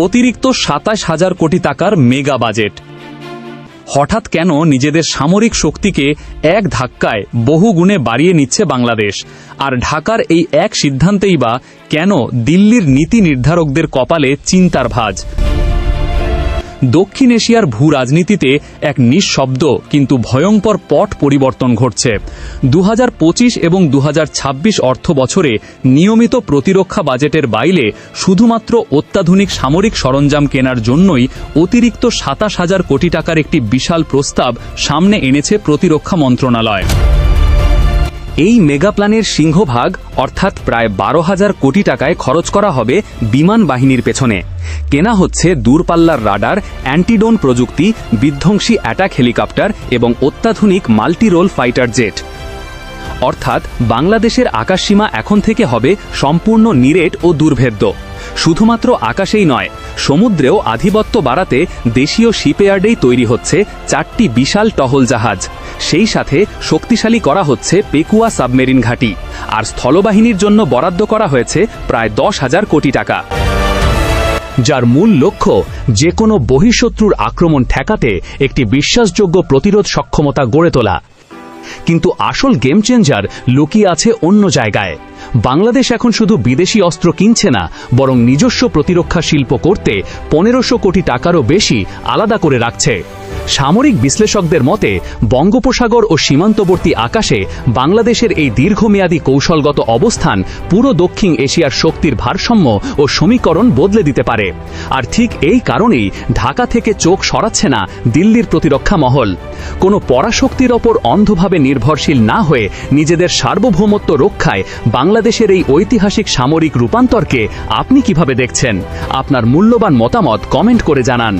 অতিরিক্ত ২৭,০০০ কোটি টাকার মেগা বাজেট। হঠাৎ কেন নিজেদের সামরিক শক্তিকে এক ধাক্কায় বহুগুণে বাড়িয়ে নিচ্ছে বাংলাদেশ? আর ঢাকার এই এক সিদ্ধান্তেই বা কেন দিল্লির নীতি নির্ধারকদের কপালে চিন্তার ভাঁজ? দক্ষিণ এশিয়ার ভূ রাজনীতিতে এক নিঃশব্দ কিন্তু ভয়ঙ্কর পট পরিবর্তন ঘটছে। ২০২৫ এবং ২০২৬ অর্থ বছরে নিয়মিত প্রতিরক্ষা বাজেটের বাইরে শুধুমাত্র অত্যাধুনিক সামরিক সরঞ্জাম কেনার জন্যই অতিরিক্ত ২৭,০০০ কোটি টাকার একটি বিশাল প্রস্তাব সামনে এনেছে প্রতিরক্ষা মন্ত্রণালয়। এই মেগা প্ল্যানের সিংহভাগ অর্থাৎ প্রায় ১২,০০০ কোটি টাকায় খরচ করা হবে বিমান বাহিনীর পেছনে। কেনা হচ্ছে দূরপাল্লার রাডার, অ্যান্টিড্রোন প্রযুক্তি, বিধ্বংসী অ্যাটাক হেলিকপ্টার এবং অত্যাধুনিক মাল্টিরোল ফাইটার জেট। অর্থাৎ বাংলাদেশের আকাশসীমা এখন থেকে হবে সম্পূর্ণ নিরেট ও দুর্ভেদ্য। শুধুমাত্র আকাশেই নয়, সমুদ্রেও আধিপত্য বাড়াতে দেশীয় শিপইয়ার্ডেই তৈরি হচ্ছে ৪টি বিশাল টহল জাহাজ। সেই সাথে শক্তিশালী করা হচ্ছে পেকুয়া সাবমেরিন ঘাঁটি, আর স্থলবাহিনীর জন্য বরাদ্দ করা হয়েছে প্রায় ১০,০০০ কোটি টাকা, যার মূল লক্ষ্য যে কোনো বহিঃশত্রুর আক্রমণ ঠেকাতে একটি বিশ্বাসযোগ্য প্রতিরোধ সক্ষমতা গড়ে তোলা। কিন্তু আসল গেম চেঞ্জার লুকিয়ে আছে অন্য জায়গায়। বাংলাদেশ এখন শুধু বিদেশি অস্ত্র কিনছে না, বরং নিজস্ব প্রতিরক্ষা শিল্প করতে ১৫০০ কোটি টাকারও বেশি আলাদা করে রাখছে। সামরিক বিশ্লেষকদের মতে বঙ্গোপসাগর ও সীমান্তবর্তী আকাশে বাংলাদেশের এই দীর্ঘমেয়াদী কৌশলগত অবস্থান পুরো দক্ষিণ এশিয়ার শক্তির ভারসাম্য ও সমীকরণ বদলে দিতে পারে। আর ঠিক এই কারণেই ঢাকা থেকে চোখ সরাচ্ছে না দিল্লির প্রতিরক্ষা মহল। কোনো পরাশক্তির ওপর অন্ধভাবে নির্ভরশীল না হয়ে নিজেদের সার্বভৌমত্ব রক্ষায় বাংলাদেশের এই ঐতিহাসিক সামরিক রূপান্তরকে আপনি কিভাবে দেখছেন? আপনার মূল্যবান মতামত কমেন্ট করে জানান।